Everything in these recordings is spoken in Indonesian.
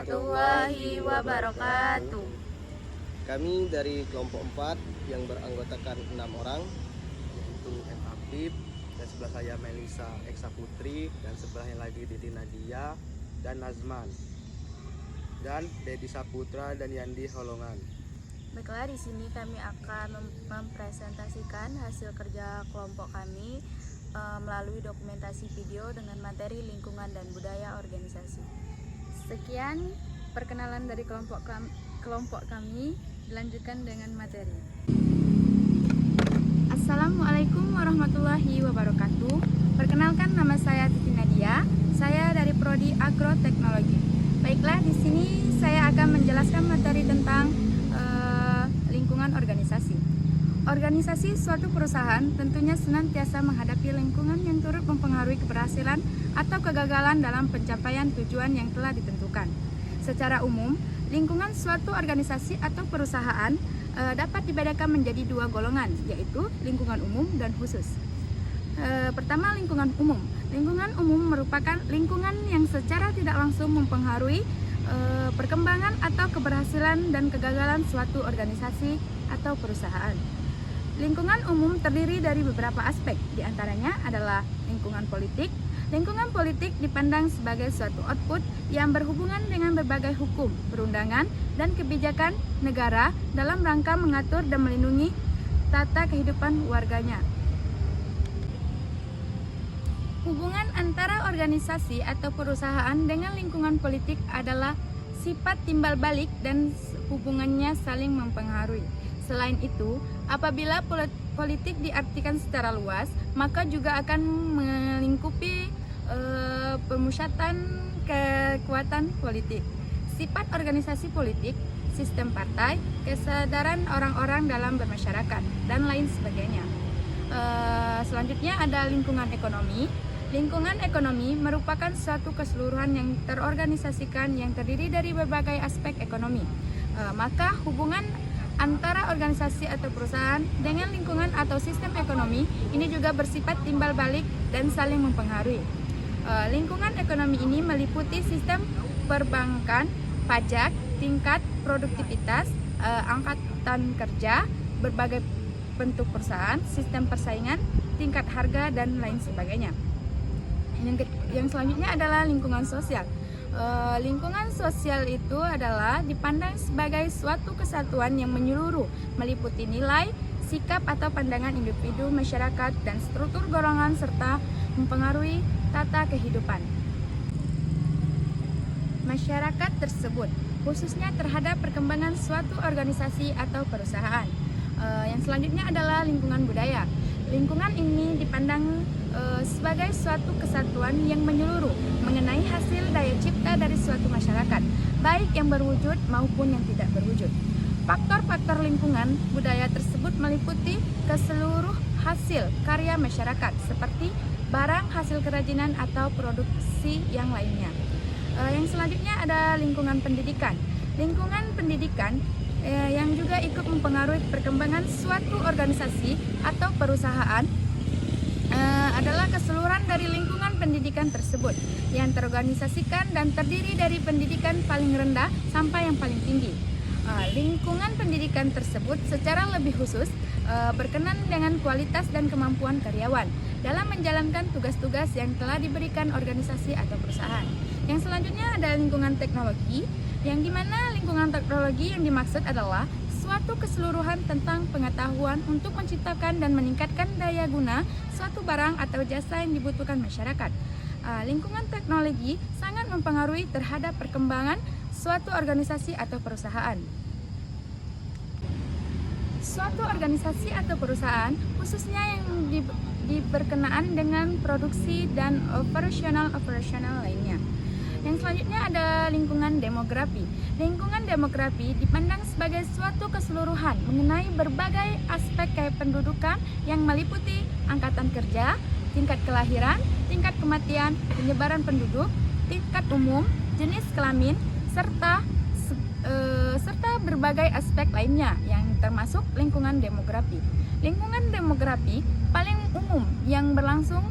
warahmatullahi wabarakatuh. Kami dari kelompok 4 yang beranggotakan 6 orang, yaitu M. Habib, dan sebelah saya Melisa Eksa Putri, dan sebelahnya lagi Titi Nadia dan Nazman, dan Dedi Saputra dan Yandi Holongan. Baiklah, di sini kami akan mempresentasikan hasil kerja kelompok kami melalui dokumentasi video dengan materi lingkungan dan budaya organisasi. Sekian perkenalan dari kelompok kami, dilanjutkan dengan materi. Assalamualaikum warahmatullahi wabarakatuh. Perkenalkan, nama saya Titi Nadia. Saya dari Prodi Agroteknologi. Baiklah, di sini saya akan menjelaskan materi tentang lingkungan organisasi. Organisasi suatu perusahaan tentunya senantiasa menghadapi lingkungan yang turut mempengaruhi keberhasilan atau kegagalan dalam pencapaian tujuan yang telah ditentukan. Secara umum, lingkungan suatu organisasi atau perusahaan dapat dibedakan menjadi dua golongan, yaitu lingkungan umum dan khusus. Pertama, lingkungan umum. Lingkungan umum merupakan lingkungan yang secara tidak langsung mempengaruhi perkembangan atau keberhasilan dan kegagalan suatu organisasi atau perusahaan. Lingkungan umum terdiri dari beberapa aspek, diantaranya adalah lingkungan politik. Lingkungan politik dipandang sebagai suatu output yang berhubungan dengan berbagai hukum, perundangan, dan kebijakan negara dalam rangka mengatur dan melindungi tata kehidupan warganya. Hubungan antara organisasi atau perusahaan dengan lingkungan politik adalah sifat timbal balik dan hubungannya saling mempengaruhi. Selain itu, apabila politik diartikan secara luas, maka juga akan melingkupi pemusatan kekuatan politik. Sifat organisasi politik, sistem partai, kesadaran orang-orang dalam bermasyarakat, dan lain sebagainya. Selanjutnya ada lingkungan ekonomi. Lingkungan ekonomi merupakan suatu keseluruhan yang terorganisasikan yang terdiri dari berbagai aspek ekonomi. Maka hubungan antara organisasi atau perusahaan dengan lingkungan atau sistem ekonomi ini juga bersifat timbal balik dan saling mempengaruhi. Lingkungan ekonomi ini meliputi sistem perbankan, pajak, tingkat produktivitas, angkatan kerja, berbagai bentuk perusahaan, sistem persaingan, tingkat harga, dan lain sebagainya. Yang selanjutnya adalah lingkungan sosial. Lingkungan sosial itu adalah dipandang sebagai suatu kesatuan yang menyeluruh, meliputi nilai, sikap atau pandangan individu, masyarakat, dan struktur golongan serta mempengaruhi tata kehidupan masyarakat tersebut, khususnya terhadap perkembangan suatu organisasi atau perusahaan. Yang selanjutnya adalah lingkungan budaya. Lingkungan ini dipandang sebagai suatu kesatuan yang menyeluruh mengenai hasil daya cipta dari suatu masyarakat, baik yang berwujud maupun yang tidak berwujud. Faktor-faktor lingkungan budaya tersebut meliputi keseluruh hasil karya masyarakat seperti barang, hasil kerajinan, atau produksi yang lainnya. Yang selanjutnya ada lingkungan pendidikan. Lingkungan pendidikan yang juga ikut mempengaruhi perkembangan suatu organisasi atau perusahaan adalah keseluruhan dari lingkungan pendidikan tersebut yang terorganisasikan dan terdiri dari pendidikan paling rendah sampai yang paling tinggi. Lingkungan pendidikan tersebut secara lebih khusus berkenan dengan kualitas dan kemampuan karyawan dalam menjalankan tugas-tugas yang telah diberikan organisasi atau perusahaan. Yang selanjutnya ada lingkungan teknologi, yang dimana lingkungan teknologi yang dimaksud adalah suatu keseluruhan tentang pengetahuan untuk menciptakan dan meningkatkan daya guna suatu barang atau jasa yang dibutuhkan masyarakat. Lingkungan teknologi sangat mempengaruhi terhadap perkembangan suatu organisasi atau perusahaan. Suatu organisasi atau perusahaan khususnya yang berkenaan dengan produksi dan operasional lainnya. Yang selanjutnya ada lingkungan demografi. Lingkungan demografi dipandang sebagai suatu keseluruhan mengenai berbagai aspek kayak pendudukan yang meliputi angkatan kerja, tingkat kelahiran, tingkat kematian, penyebaran penduduk, tingkat umum, jenis kelamin, serta berbagai aspek lainnya yang termasuk lingkungan demografi. Lingkungan demografi paling umum yang berlangsung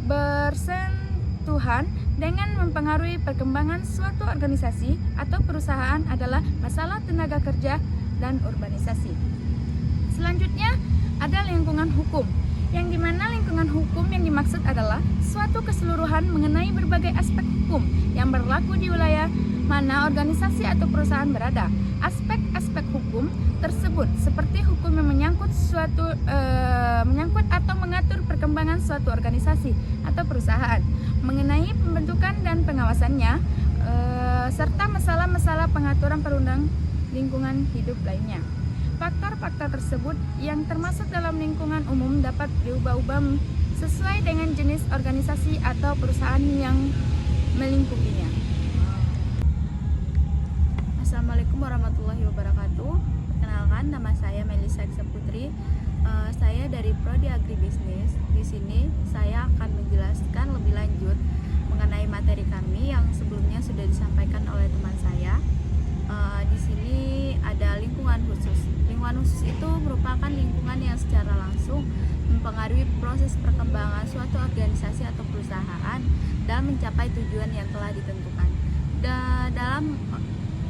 bersentuhan dengan mempengaruhi perkembangan suatu organisasi atau perusahaan adalah masalah tenaga kerja dan urbanisasi. Selanjutnya ada lingkungan hukum, yang dimana lingkungan hukum yang dimaksud adalah suatu keseluruhan mengenai berbagai aspek hukum yang berlaku di wilayah mana organisasi atau perusahaan berada. Aspek-aspek hukum tersebut seperti hukum yang menyangkut atau mengatur perkembangan suatu organisasi atau perusahaan, mengenai pembentukan dan pengawasannya, serta masalah-masalah pengaturan perundang lingkungan hidup lainnya. Faktor-faktor tersebut yang termasuk dalam lingkungan umum dapat berubah-ubah sesuai dengan jenis organisasi atau perusahaan yang melingkupinya. Assalamualaikum warahmatullahi wabarakatuh. Perkenalkan, nama saya Melisa Eksa Putri. Saya dari Prodi Agribisnis. Di sini saya akan menjelaskan lebih lanjut mengenai materi kami yang sebelumnya sudah disampaikan oleh teman saya. Di sini ada lingkungan khusus. Lingkungan khusus itu merupakan lingkungan yang secara langsung mempengaruhi proses perkembangan suatu organisasi atau perusahaan dalam mencapai tujuan yang telah ditentukan. Dalam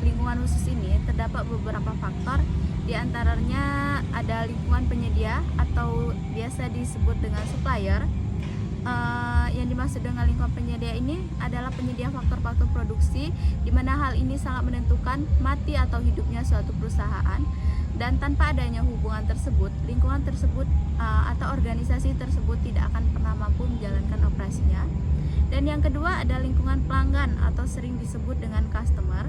lingkungan khusus ini terdapat beberapa faktor, di antaranya ada lingkungan penyedia atau biasa disebut dengan supplier. Yang dimaksud dengan lingkungan penyedia ini adalah penyedia faktor-faktor produksi, di mana hal ini sangat menentukan mati atau hidupnya suatu perusahaan, dan tanpa adanya hubungan tersebut, lingkungan tersebut atau organisasi tersebut tidak akan pernah mampu menjalankan operasinya. Dan yang kedua ada lingkungan pelanggan atau sering disebut dengan customer.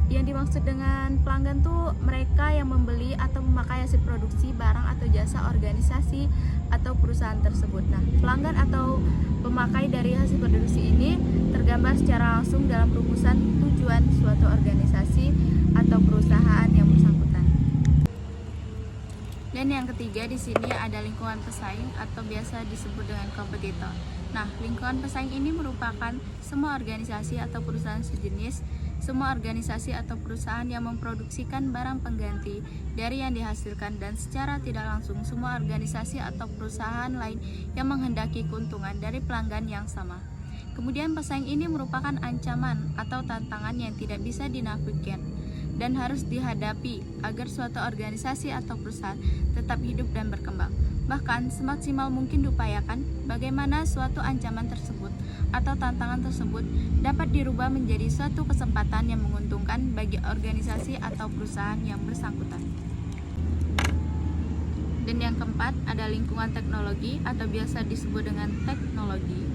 Yang dimaksud dengan pelanggan tuh mereka yang membeli atau memakai hasil produksi, barang atau jasa organisasi atau perusahaan tersebut. Nah, pelanggan atau pemakai dari hasil produksi ini tergambar secara langsung dalam rumusan tujuan suatu organisasi atau perusahaan yang bersangkutan. Dan yang ketiga di sini ada lingkungan pesaing atau biasa disebut dengan kompetitor. Nah, lingkungan pesaing ini merupakan semua organisasi atau perusahaan sejenis, semua organisasi atau perusahaan yang memproduksikan barang pengganti dari yang dihasilkan, dan secara tidak langsung semua organisasi atau perusahaan lain yang menghendaki keuntungan dari pelanggan yang sama. Kemudian pesaing ini merupakan ancaman atau tantangan yang tidak bisa dinafikan dan harus dihadapi agar suatu organisasi atau perusahaan tetap hidup dan berkembang. Bahkan semaksimal mungkin diupayakan bagaimana suatu ancaman tersebut atau tantangan tersebut dapat dirubah menjadi suatu kesempatan yang menguntungkan bagi organisasi atau perusahaan yang bersangkutan. Dan yang keempat ada lingkungan teknologi atau biasa disebut dengan teknologi.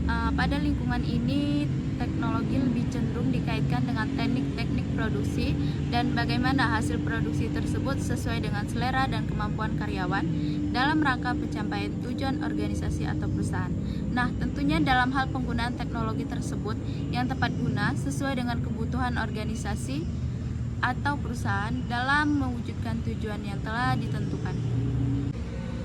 Pada lingkungan ini teknologi lebih cenderung dikaitkan dengan teknik-teknik produksi dan bagaimana hasil produksi tersebut sesuai dengan selera dan kemampuan karyawan dalam rangka pencapaian tujuan organisasi atau perusahaan. Nah, tentunya dalam hal penggunaan teknologi tersebut yang tepat guna sesuai dengan kebutuhan organisasi atau perusahaan dalam mewujudkan tujuan yang telah ditentukan.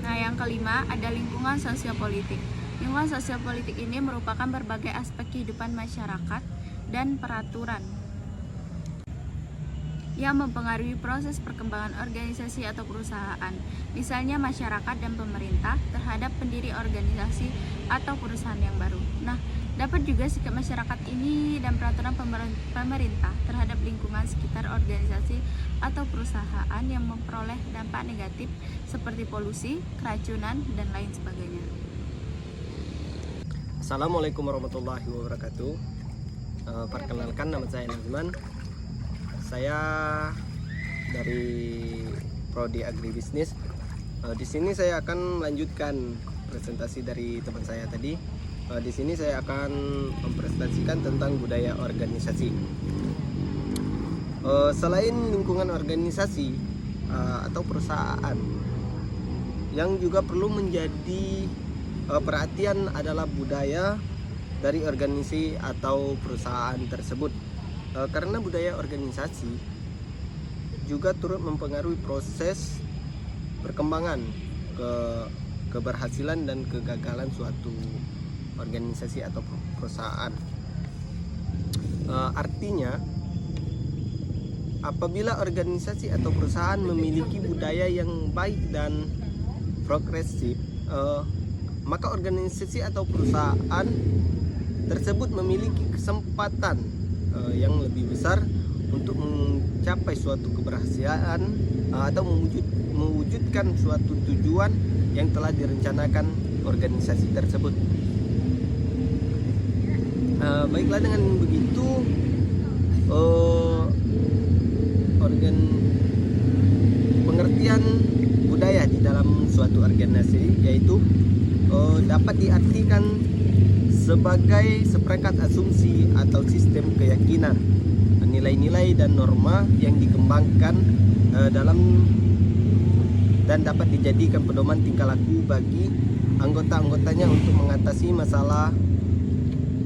Nah, yang kelima ada lingkungan sosiopolitik. Lingkungan sosiopolitik ini merupakan berbagai aspek kehidupan masyarakat dan peraturan yang mempengaruhi proses perkembangan organisasi atau perusahaan, misalnya masyarakat dan pemerintah terhadap pendiri organisasi atau perusahaan yang baru. Nah, dapat juga sikap masyarakat ini dan peraturan pemerintah terhadap lingkungan sekitar organisasi atau perusahaan yang memperoleh dampak negatif seperti polusi, keracunan, dan lain sebagainya. Assalamualaikum warahmatullahi wabarakatuh. Perkenalkan, nama saya Nazman. Saya dari Prodi Agribisnis. Di sini saya akan melanjutkan presentasi dari teman saya tadi. Di sini saya akan mempresentasikan tentang budaya organisasi. Selain lingkungan organisasi atau perusahaan, yang juga perlu menjadi perhatian adalah budaya dari organisasi atau perusahaan tersebut, karena budaya organisasi juga turut mempengaruhi proses perkembangan keberhasilan dan kegagalan suatu organisasi atau perusahaan. Artinya, apabila organisasi atau perusahaan memiliki budaya yang baik dan progresif, maka organisasi atau perusahaan tersebut memiliki kesempatan yang lebih besar untuk mencapai suatu keberhasilan atau mewujudkan suatu tujuan yang telah direncanakan organisasi tersebut. Baiklah, dengan begitu pengertian budaya di dalam suatu organisasi yaitu dapat diartikan sebagai seperangkat asumsi atau sistem keyakinan, nilai-nilai dan norma yang dikembangkan dan dapat dijadikan pedoman tingkah laku bagi anggota-anggotanya untuk mengatasi masalah,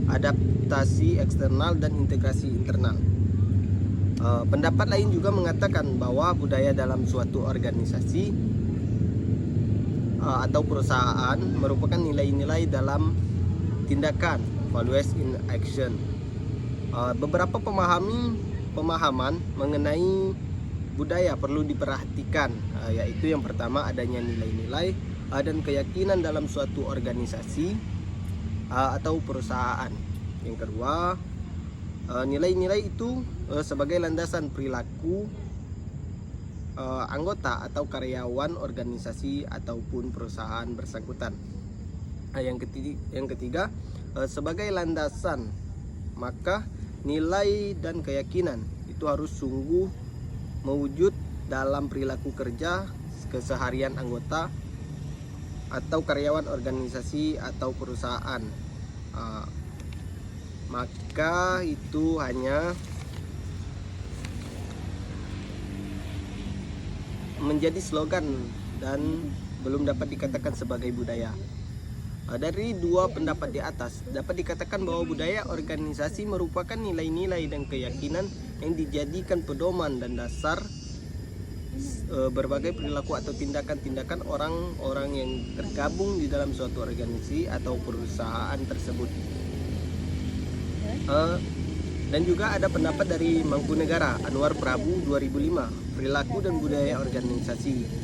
adaptasi eksternal dan integrasi internal. Pendapat lain juga mengatakan bahwa budaya dalam suatu organisasi atau perusahaan merupakan nilai-nilai dalam tindakan, values in action. Beberapa pemahaman mengenai budaya perlu diperhatikan, yaitu yang pertama adanya nilai-nilai dan keyakinan dalam suatu organisasi atau perusahaan. Yang kedua, nilai-nilai itu sebagai landasan perilaku anggota atau karyawan organisasi ataupun perusahaan bersangkutan. Yang ketiga, sebagai landasan, maka nilai dan keyakinan itu harus sungguh mewujud dalam perilaku kerja keseharian anggota atau karyawan organisasi atau perusahaan. Maka itu hanya menjadi slogan dan belum dapat dikatakan sebagai budaya. Dari dua pendapat di atas dapat dikatakan bahwa budaya organisasi merupakan nilai-nilai dan keyakinan yang dijadikan pedoman dan dasar berbagai perilaku atau tindakan-tindakan orang-orang yang tergabung di dalam suatu organisasi atau perusahaan tersebut. Dan juga ada pendapat dari Mangkunegara Anwar Prabu 2005, perilaku dan budaya organisasi.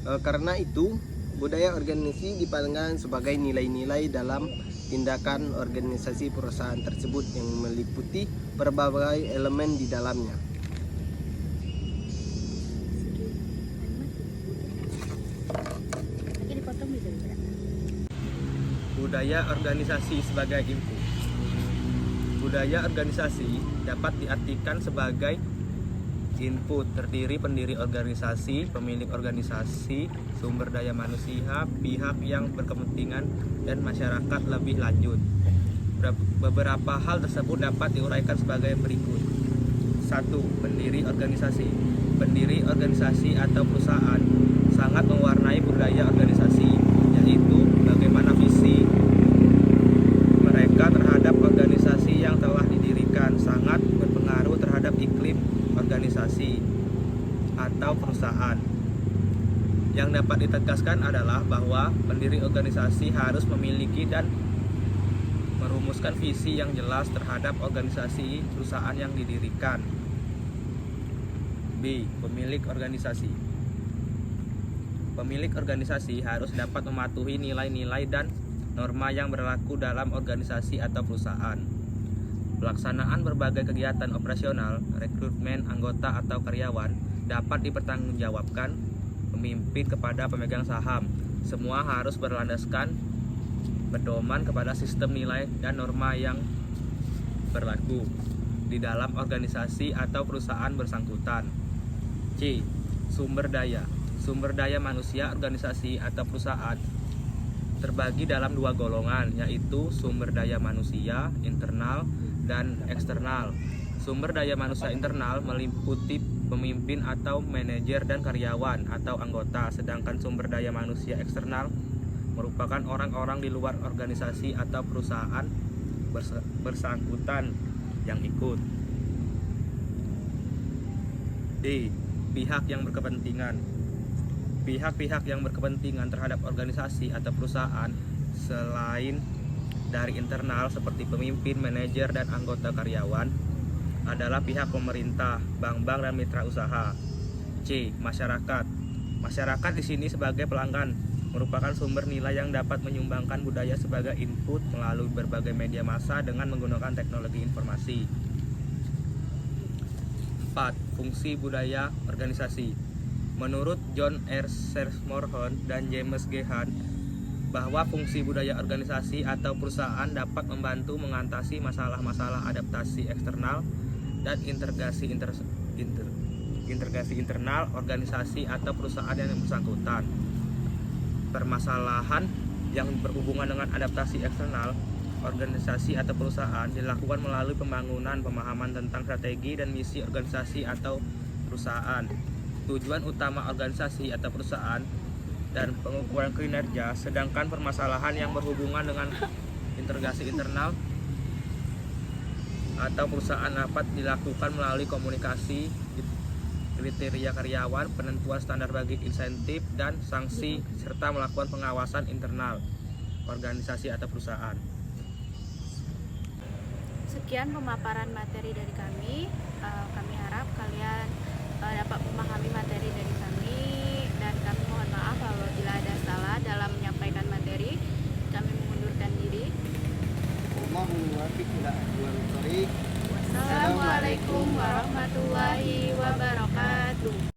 Karena itu, budaya organisasi dipandang sebagai nilai-nilai dalam tindakan organisasi perusahaan tersebut yang meliputi berbagai elemen di dalamnya. Budaya organisasi sebagai input. Budaya organisasi dapat diartikan sebagai input, terdiri pendiri organisasi, pemilik organisasi, sumber daya manusia, pihak yang berkepentingan, dan masyarakat lebih lanjut. Beberapa hal tersebut dapat diuraikan sebagai berikut. 1. Pendiri organisasi. Pendiri organisasi atau perusahaan sangat mewarnai budaya organisasi, yaitu bagaimana visi mereka terhadap organisasi yang telah didirikan, sangat berpengaruh terhadap iklim organisasi atau perusahaan. Yang dapat ditegaskan adalah bahwa pendiri organisasi harus memiliki dan merumuskan visi yang jelas terhadap organisasi perusahaan yang didirikan. B. Pemilik organisasi. Pemilik organisasi harus dapat mematuhi nilai-nilai dan norma yang berlaku dalam organisasi atau perusahaan. Pelaksanaan berbagai kegiatan operasional, rekrutmen anggota atau karyawan dapat dipertanggungjawabkan pemimpin kepada pemegang saham. Semua harus berlandaskan pedoman kepada sistem nilai dan norma yang berlaku di dalam organisasi atau perusahaan bersangkutan. C. Sumber daya. Sumber daya manusia organisasi atau perusahaan terbagi dalam dua golongan, yaitu sumber daya manusia internal dan eksternal. Sumber daya manusia internal meliputi pemimpin atau manajer dan karyawan atau anggota, sedangkan sumber daya manusia eksternal merupakan orang-orang di luar organisasi atau perusahaan bersangkutan yang ikut. D. Pihak yang berkepentingan. Pihak-pihak yang berkepentingan terhadap organisasi atau perusahaan selain dari internal seperti pemimpin, manajer, dan anggota karyawan adalah pihak pemerintah, bank-bank, dan mitra usaha. C. Masyarakat. Masyarakat di sini sebagai pelanggan merupakan sumber nilai yang dapat menyumbangkan budaya sebagai input melalui berbagai media massa dengan menggunakan teknologi informasi. 4. Fungsi budaya organisasi. Menurut John R. Schermerhorn dan James G. Hunt, bahwa fungsi budaya organisasi atau perusahaan dapat membantu mengatasi masalah-masalah adaptasi eksternal dan integrasi internal organisasi atau perusahaan yang bersangkutan. Permasalahan yang berhubungan dengan adaptasi eksternal organisasi atau perusahaan dilakukan melalui pembangunan pemahaman tentang strategi dan misi organisasi atau perusahaan, tujuan utama organisasi atau perusahaan, dan pengukuran kinerja. Sedangkan permasalahan yang berhubungan dengan integrasi internal atau perusahaan dapat dilakukan melalui komunikasi, kriteria karyawan, penentuan standar bagi insentif dan sanksi, serta melakukan pengawasan internal organisasi atau perusahaan. Sekian pemaparan materi dari kami. Kami harap kalian dapat memahami materi dari kami, dan kami mohon maaf apabila ada salah dalam menyampaikan materi. Kami mengundurkan diri. Wassalamualaikum warahmatullahi wabarakatuh.